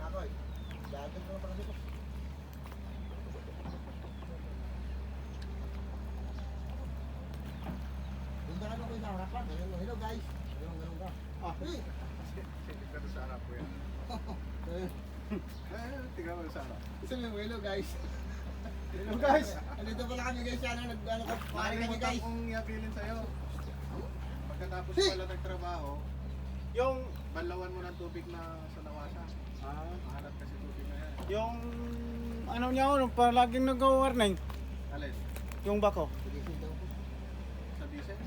Akoy, dagat mo pa dito. Punta ka na ko sa harapan. Hello guys. Ganun ka. Ah, hey. Tingnan ko sa harap ko yan. Tingnan mo sa harap. Sabi mo, hello guys. Hello guys! Andito pala kami guys. Ano pare kami Nakalimutan guys. kong iabilin sa'yo. Pagkatapos Hey! pala nagtrabaho, Yung, banlawan mo ng tubig na sa nawasa. Mahanap kasi tubig na yan. yung, ano niya ako, palaging nag-warning. Alin? Yung bako. Sa diesel?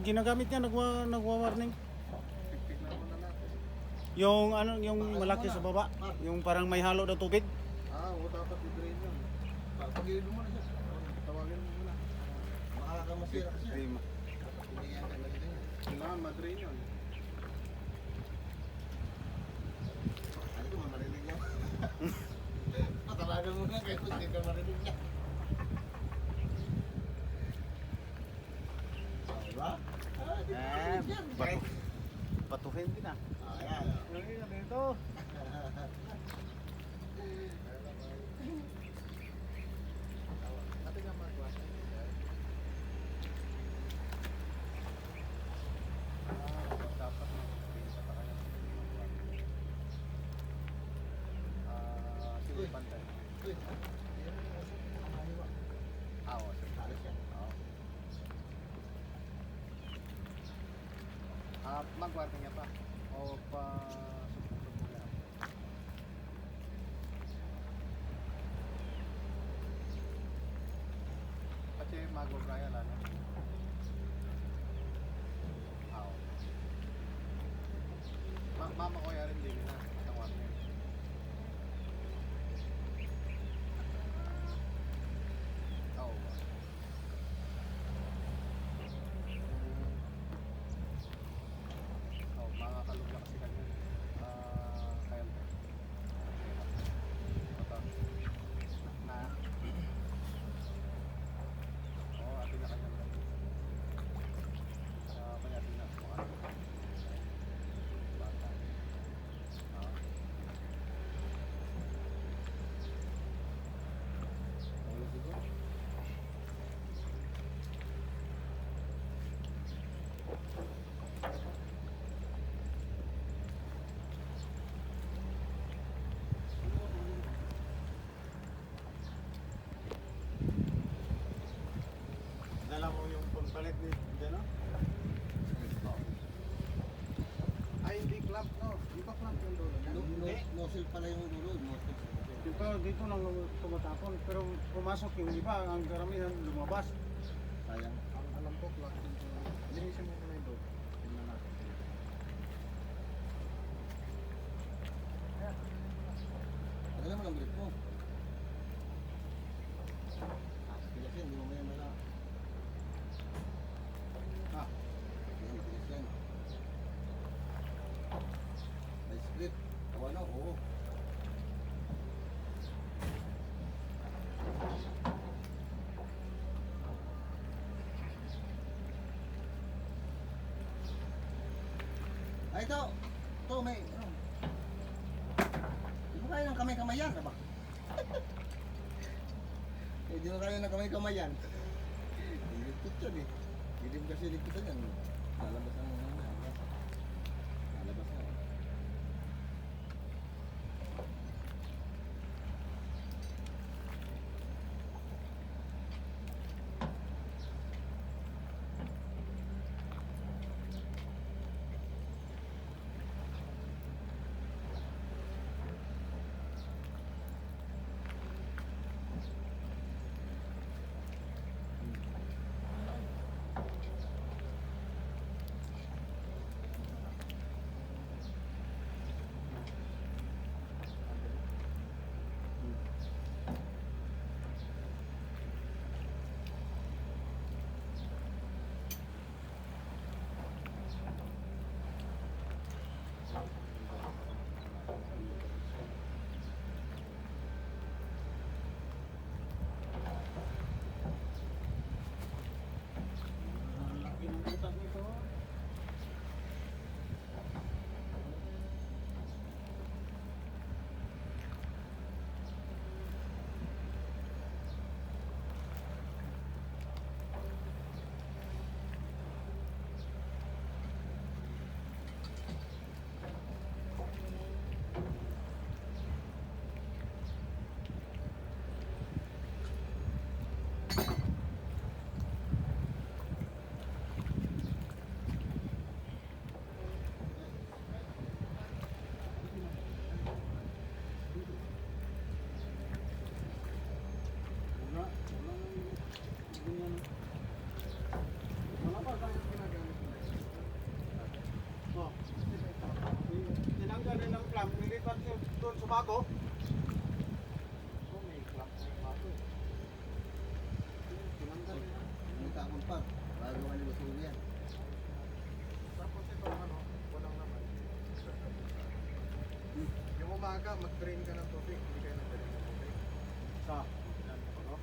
Ginagamit niya, nagwa-warning. Tignan mo na natin. Yung, ano, yung malaki sa baba. Yung parang may halo na tubig. Oo, dapat i-drain yun. Pag-ibig mo na siya. Tawagin mo muna. Makakamasira ka siya. Ay, Hindi yan talaga din. Kailangan ma-drain yun. Ano ko, marinig niya. Patawagan mo na kayo, hindi ka marinig niya. Diba? Di ba marinig yan? Patuhin din ah. Ayan. Ay, dito. Ate nga magwasa. Dapat mag-drain sa kanya. Sige, pantay. Uy, yan ang kaliwa. Oo, sige. Alis yan. Oo. Mag-warning niya pa. O pa sumbong niya. Kasi mag-warning lang. Oo. Mama ko yan rin din na. Ang warning. Oo. Oh, mga kalugla kasi kanya. Kaya mo. Ito. Na. Oh, atin na kanya. Kaya atin na. Bata. Ayun siguro. Dala mo yung pampalit ni Deno? Ay, hindi clamp, no? Di ba clamp yung dulo niya? Nozzle pala yung dulo. Nozzle. Dito lang tumatapon. Pero pumasok yung iba, ang karamihan lumabas. Sayang. Ang alam ko, clamp yung dulo. Linisin mo muna yung dulo. Tingnan natin. Tagalan mo lang grip mo. Tigas yan, hindi mo maya mala. Yan, tigas yan. Nice grip. O ano, oo. Ay, ito. Ito, may, ano. Hindi mo kaya ng kamay-kamayan, ba? Hindi mo kaya ng kamay-kamayan. Ligpit yan eh. Hindi mo kasi ligpitan yan. Lalabas ang mga lalabas. Lalabas na. bago? Oh, may clock na yung bago. Tinanggal na. May tapon pa. Gagawa ni Basugo yan. Tapos ito, ano, walang naman. Yung umaga, mag-drain ka ng tubig. Hindi kayo nag-drain ng tubig. Sa Ano?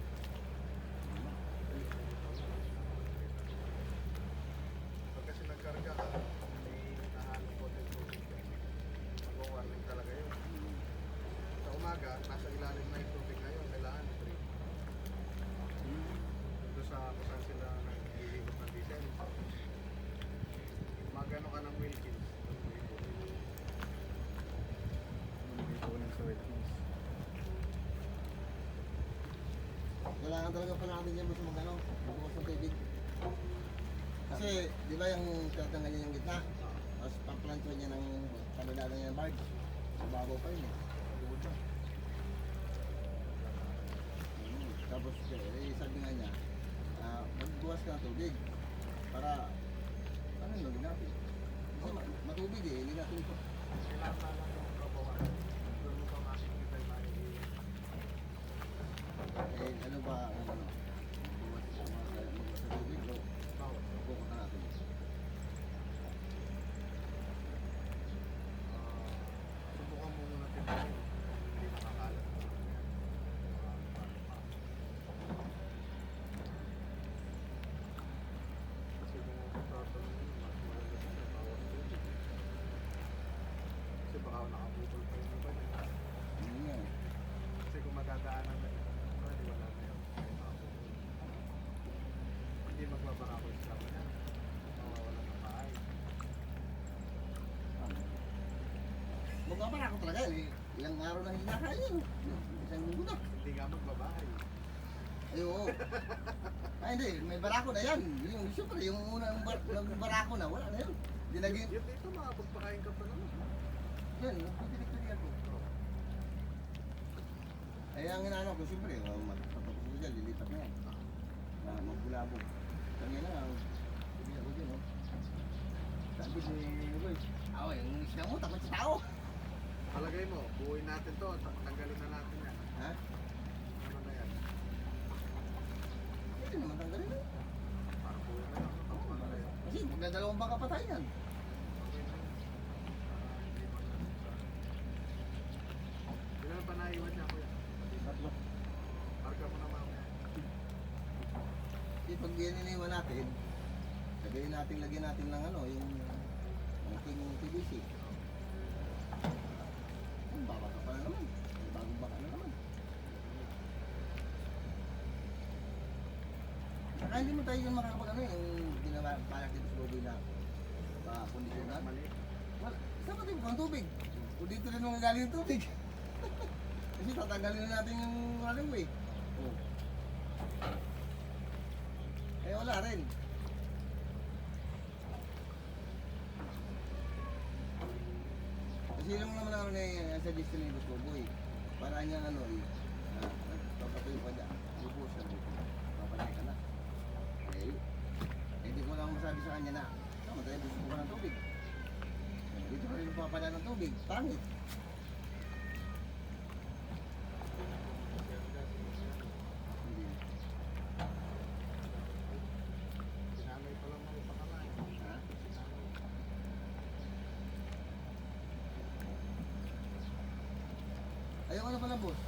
Pag kasi nagkarga ka, may nahalong konti tubig. Mag-warning talaga yun. Sa umaga, nasa ilalim na yung tubig ngayon. Kailangan i-drain. Doon sa kung saan sila naglilibot ng diesel. Magano ka ng Wilkins. Kailangan talaga pa natin yan mas magano. Magbukas ng tubig. Kasi, di ba yung tinatanggal niya yung gitna? Tapos paplansyo niya ng kanilala niya ng barge. Sa babaw pa yun eh. Tapos, sabi nga niya, magbukas ka ng tubig. Para, ano yung gawin natin? Kasi matubig eh, hindi natin ito. Kailangan na lang yung kabawan. Doon mo pa makikita yung makikita. Eh, ano ba, ano, bukas sa tubig, o Bawat. bukas na natin. Subukan mo muna tinayin. Hindi nakakalat. Kasi kung tatanong mo, mas mahalaga sa bawat tubig. Kasi baka nakabukol pa yung iba niya. Ano yan? Kasi kung madadaanan na yun, wala na yun. Kahit nakabukol. Hindi magbabara ko yung sama niya. Mawawalan ng bahay. Magpapala ako talaga eh. Ilang araw na hindi nakain yun. Isang linggo na. Hindi nga magbabahay. Ay, oo. Ay, hindi. May barako na yan. Yung, siyempre, yung unang barako na, wala na yun. Hindi naging, Yun dito, makapagpakain ka pa naman. yan, nagpipinig-pinig ako. Ay, ang inaano ko, siyempre, matapos ko dyan, lilipat na yan. Magbulabog. Kanya na, hindi ako dyan, oh. Sabi ni Boy, yung isla mo, takot sa tao. Palagay mo, buuin natin to, tanggalin na natin yan. Ha? Ano na yan? Hindi naman tanggalin na. Para buuin na lang. Ano na yan? Kasi magdadalawang baka patay yan. Okay na yun. Para hindi magsasasa. Ilan pa naiwan niya, kuya? tatlo. Karga mo na mamaya. Kasi pag iniwan natin, lagyan natin ng ano, yung ating PVC. Ang baka pa na naman. May bagong baka na naman. Saka hindi mo tayo yung makakapag ano yung balak dito sa lobby na kondisyonan. Mali. Wala. Saan natin ang tubig? O dito rin mga galing yung tubig. Kasi tatanggalin na natin yung running way. Oh. Eh wala rin. Kasi lang naman ako na suggestion ni Gusto Boy. Para niya ano eh, papatuloy pa dyan. Lupo siya dito. Papalay ka na. Eh, hindi ko lang masabi sa kanya na, tama tayo, gusto ko ng tubig. Dito ka rin papala ng tubig. Pangit. Hindi. Sinanay pa lang mga pakalain. Ha? Ayoko na pala, boss.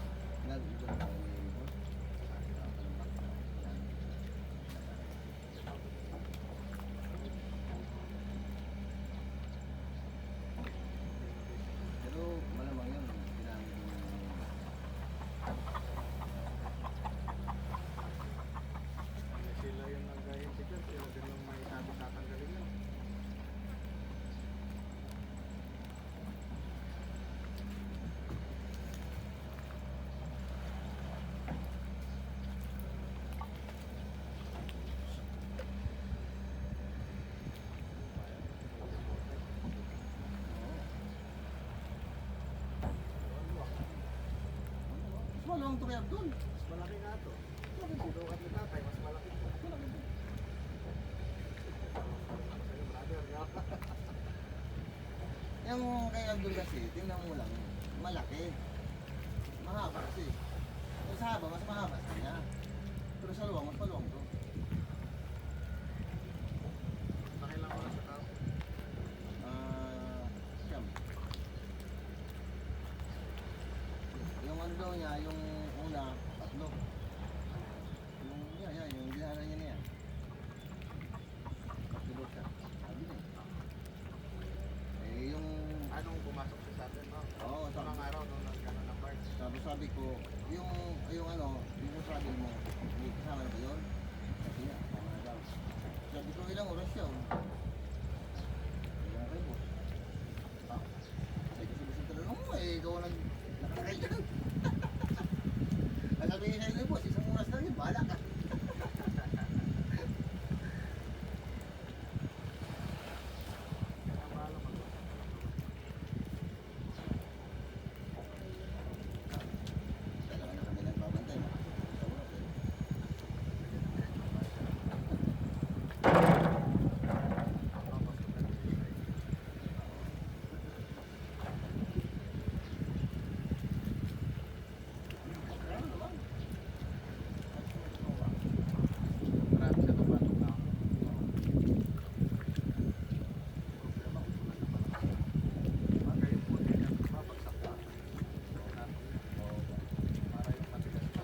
Pero malamang yun, ginamit yung Sila yung nag-ahintay dyan, sila din lang may sabi tatanggalin yun. mas malamang ito kay Abdul. Mas malaki nga to. Sinukat ni tatay, mas malaki to. Sa'yo, brother, nga. Yung kay Abdul kasi, tingnan mo lang, malaki. mahaba kasi. Kung sa haba, mas mahaba sa kanya. Pero sa luwang, mas maluwang to. Nakilang ko na sa tao. Siyam. Yung ano daw niya, yung una, 3. Yung, yung dinala niya niya. 3 siya. Sabi niya. Eh, yung, Anong pumasok siya sa atin, no? oo, Sa mga araw nung nagkano ng bar. tapos sabi ko, yung ano, yung travel mo, hindi kasama na ba yun? Sabi niya, kasama na daw. Sabi ko, ilang oras siya? Ilang rebo. Ah, sabi ko, sabi sa tanong mo, ikaw ang nakakay dyan. Sabi niya sa'yo, boss, isang oras lang yun, bahala ka. Kaya mahalo mag Dalawa na kami nagbabantay, makakasama sa oras eh. tapos kung nag-suicide. Ano naman? Marami siya tumatok na ako. Problema ko wala naman ako. Bagay yung puti niya, mabagsak pa. Para yung matigas na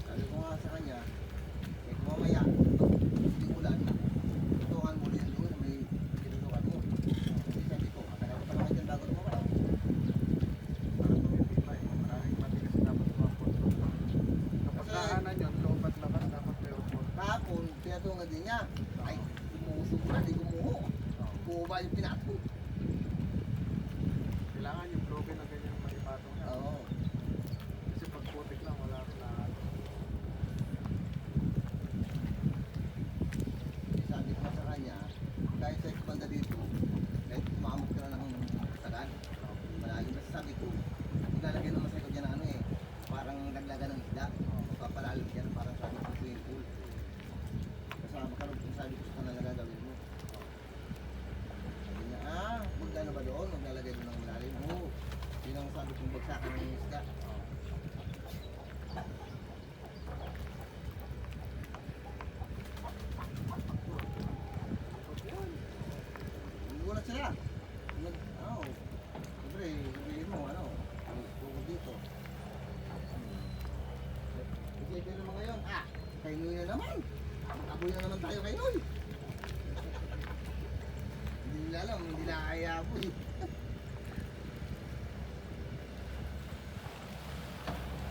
Sabi ko nga sa kanya, eh kung mamaya, hindi ulan, tutukan mo rin doon, may tinutukan mo. Kasi sabi ko, matagal ko pa naman dyan bago tumakas. para tumipay. Maraming matigas dapat mapot. Kapag Kasi- nahanan yun, loob at labas dapat may upot. Kahapon, pinatungan din niya. Ay, umusog na, di gumuho. Kuha yung pinatong. Kailangan yung broken na ganyan maipatong niya. Oo. Kasi pag putik lang, wala rin na Sabi ko nga sa kanya, kahit sa banda dito, kahit umamok ka na ng sagad, malalim. Kasi sabi ko, maglalagay naman sa ko dyan na ano eh, parang laglagan ng isda. Papalalim dyan, parang sabi ko swimming pool. Kasama ka rin kung sabi ko sa kanila gagawin mo. Sabi niya, magkano ba doon? Maglalagay mo ng malalim. Oo. Yun ang sabi kong bagsakan ng isda. Nagulat sila. Siyempre, sabihin mo, tukod dito. Kasi ito naman ngayon, kay Noy na naman. Aboy na naman tayo kay Noy. Hindi nila alam, hindi na kaya po eh.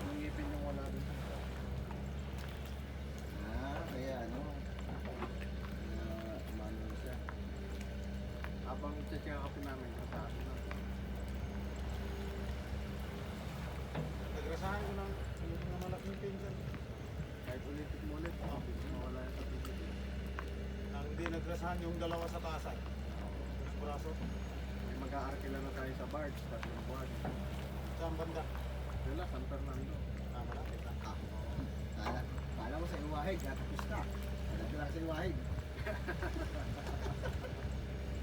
Ang ngipin yung wala rin. Kaya umano na siya. Habang check up namin, kasama na. Nagrasahan ko ng malaking pinsan. Kahit ulitin mo ulit, mawala yan sa tubig. Nang hindi nagrasahan yung dalawa sa tasan. Yung braso. May mag-aarkila na tayo sa barge, 3 buwan. Saan banda? Wala, San Fernando. Malapit na. Kala mo sa iwahig, natapos ka. Nagdala ka sa iwahig.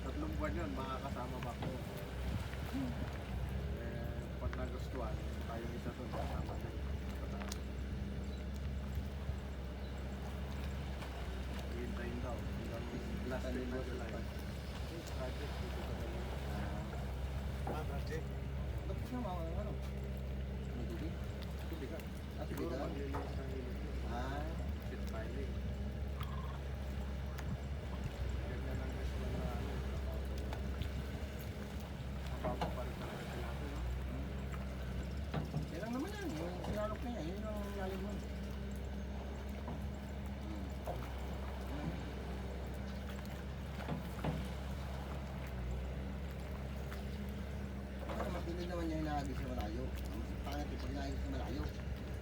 3 buwan yun, makakasama ba ko? Pag nagustuhan, tayong isa doon, kasama din. Hintayin daw. Hanggang last week na July. Project dito sa Manila. Project. Ba't siya ano? Tubig? Tubig ka. Tubig Siguro ka? maglilinis ng ilog yun. Shit piling. Ganyan ang restaurant na mabago pa rin talaga sinabi, no? Yan lang naman yan. Yung sinalok niya, yun ang lalim mo. Matindi naman niya hinahagis sa malayo. Ang pangit yung pag hinahagis sa malayo.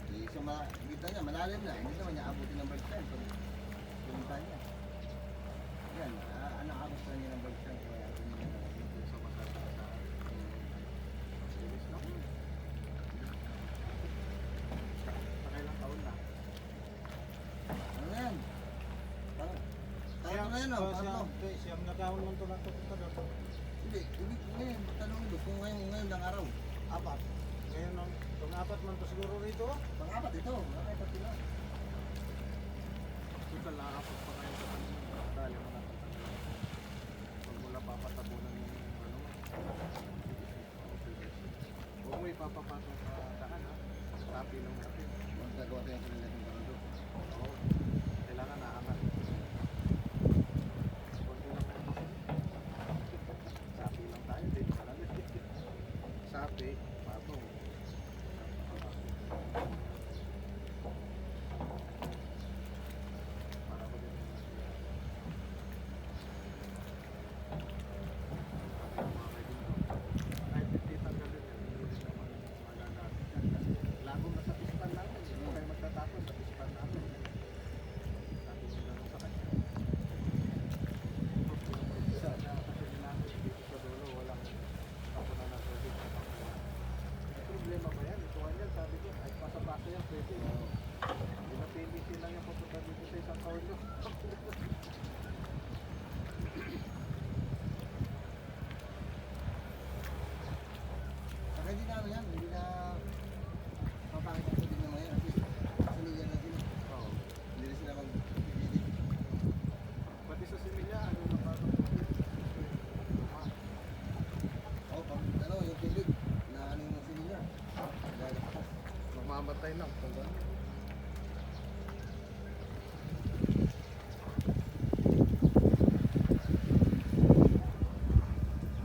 Eh, gitna niya, malalim na. Hindi naman niya abutin ng bird time. Pumunta niya. Yan, aabot na niya ng bird time. Kaya hindi niya nakasin. Kung sa masarap sa linis lang. Nakailang taon na. Ano na yan? Tanto na yan, oh. Tanto. Siyam na taon lang ito natutunta dito. Hindi, ngayon, tanong mo kung ngayon lang araw. 4. Ngayon, itong apat man to siguro rito. Pang-apat ito. Nakita sila. Total na ako pa ngayon sa kanina. Dali mo na. Huwag mo lang papatabunan yung ano. Huwag mo ipapapasok sa daan ha. Sabi lang natin. Magagawa tayo sa nila ng bando. Oo. Kailangan naangat. Konti lang natin. Sabi lang tayo din. Sabi, patong. Para ko din. Kahit titanggal din yan, hindi din naman magagamit yan. Lago na sa pispan namin. Hindi mo kayo magtatapon sa pispan namin. Sabi ko lang sa kanya. Sa kasi namin dito sa dulo, walang tapunan ng tubig sa tapunan. May problema ba yan? Ituan yan, sabi ko. Ay, pasa-pasa yan, pwede. Hindi na PVC lang yung papunta dito sa isang taon nyo. Saka hindi na ano yan. Hindi na papangit ang sabihin naman yan. At least, saligan na sila. Oo. Hindi na sila mag-edit. Pati sa similya, ano na parang O, pag ano, yung tubig, na ano yung sila niya. Gagapos. mamamatay lang kung gano'n.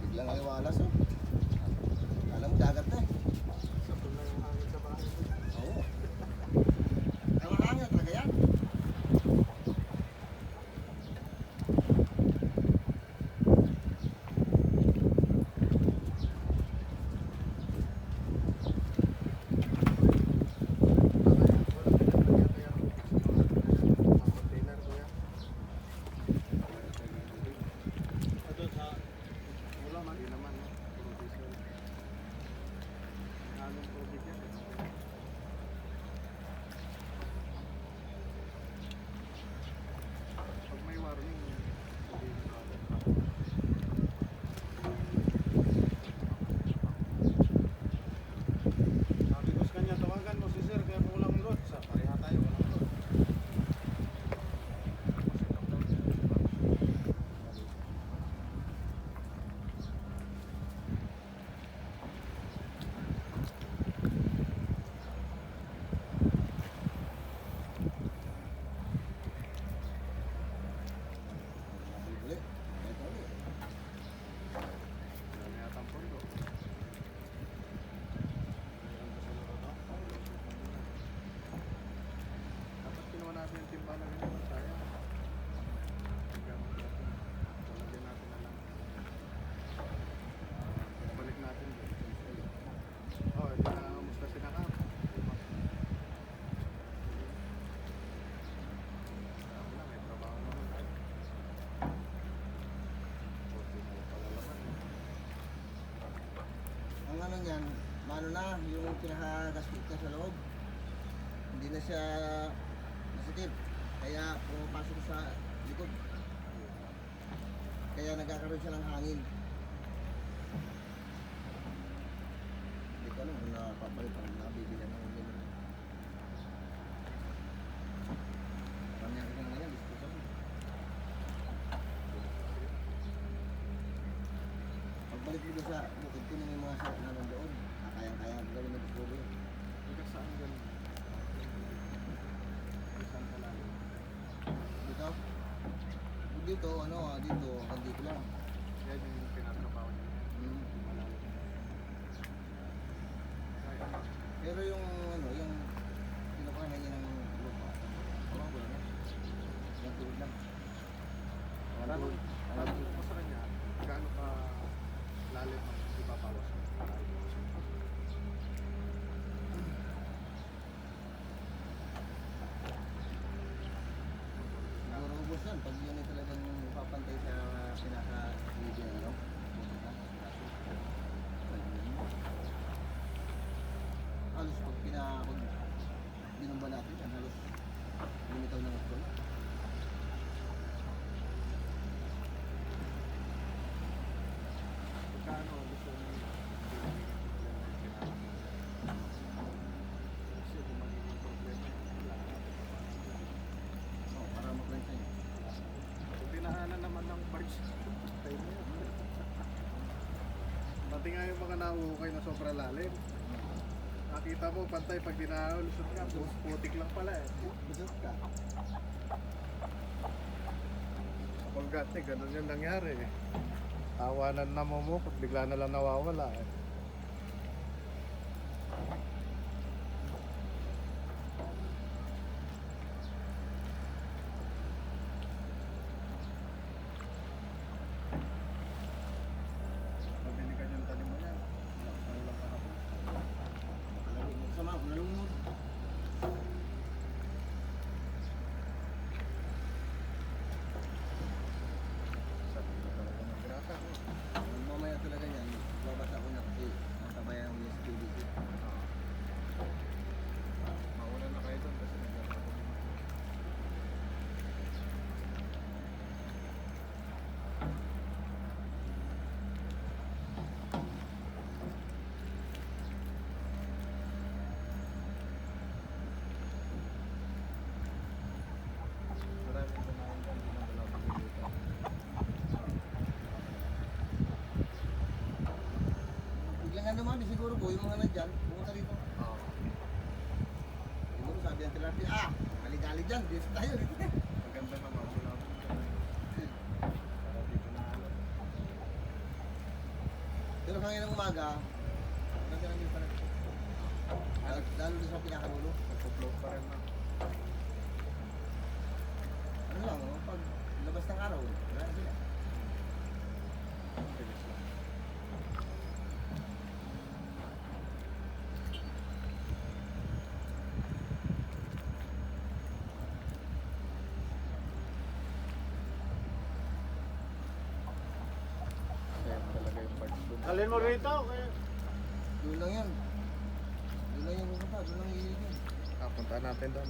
Biglang aliwalas, oh. Alam mo, dagat na eh. Sa tulay yung hangin sa bahay. Oo. Ay, mahangin talaga yan. Ito sa Wala man, di naman. No? Puro diesel. Halong tubig yan. Pag may warning, sabihin na agad. sabi ko sa kanya, tawagan mo si sir kaya walang load. Sa pareha tayo, walang load. Uli. Ito ulit. Wala na yata ang pondo. Dapat kinuha natin yung timbangan nito. Sayang. Gamit natin. Lalagyan natin na lang. Balik natin din. Oh, hindi na kamusta si Nakam. Sabi na, may trabaho naman tayo. Buti na lang pala laman. Ang ano niyan, mano na, yung pinaka-gasket niya sa loob. Hindi na siya masikip. Kaya pumapasok sa likod. Kaya nagkakaroon siya ng hangin. Hindi ko alam kung napapalit ang nabibili ng ganyan. Kanya ka ngayon, gusto ko. Pagbalik mo doon sa bukid ko yung mga sarap na nandoon. Kayang-kaya ang gawin ng discover. Hanggang saan ganun? Hanggang saan kalalim? Dito? Dito, ano, dito, hanggang dito lang. Yan yung pinatrabaho niya. Hmm. Malalim. Kaya, Pero yung, ano, yung kinukuha na niya ng lupa. Tawag ko na. Yung tulad lang. tanong ko sa kanya, gaano ka lalim ang ipapawas mo? Siguro ubos yan. Pag yun ay talagang ipapantay sa pinaka-video na, ano? Halos pag binumba natin yan, halos lumitaw ng ito. Magkano gusto mo Pati nga yung mga nahuhukay na sobra lalim. Nakita mo, pantay pag dinalusot nga, putik lang pala eh. Busot ka. Sa Colgate, ganun yung nangyari eh. Tawanan na momokot, bigla na lang nawawala eh. Mabili ka dyan tanim mo yan. Ulang ka na po. Lagi mo sama, nalungod. Sabi ko talaga ng grasa ko. Mamaya talaga yan, babasa ko na kasi natabayan ko yung PVC. Mauna na kayo doon kasi naglalaro ko. Maraming kumain dyan, hindi na wala pag-ilita. Biglang nga naman, siguro po, yung mga nandyan, pumunta rito. Oo. Siguro sabi ng tilapia, mali-gali dyan, dito tayo. Maganda naman, wala po dyan. Para dito na alam. Pero kanina ng umaga, nagkaroon pa rin. Lalo doon sa pinakanulo. Nagpo-float pa rin na. Ano lang, pag labas ng araw, wala na sila. Bilis lang. Kaya talaga yung parts doon. Alin mo rito? Kaya... Doon lang yan. Doon lang yung pupunta, doon lang iilig yun. Puntaan natin doon.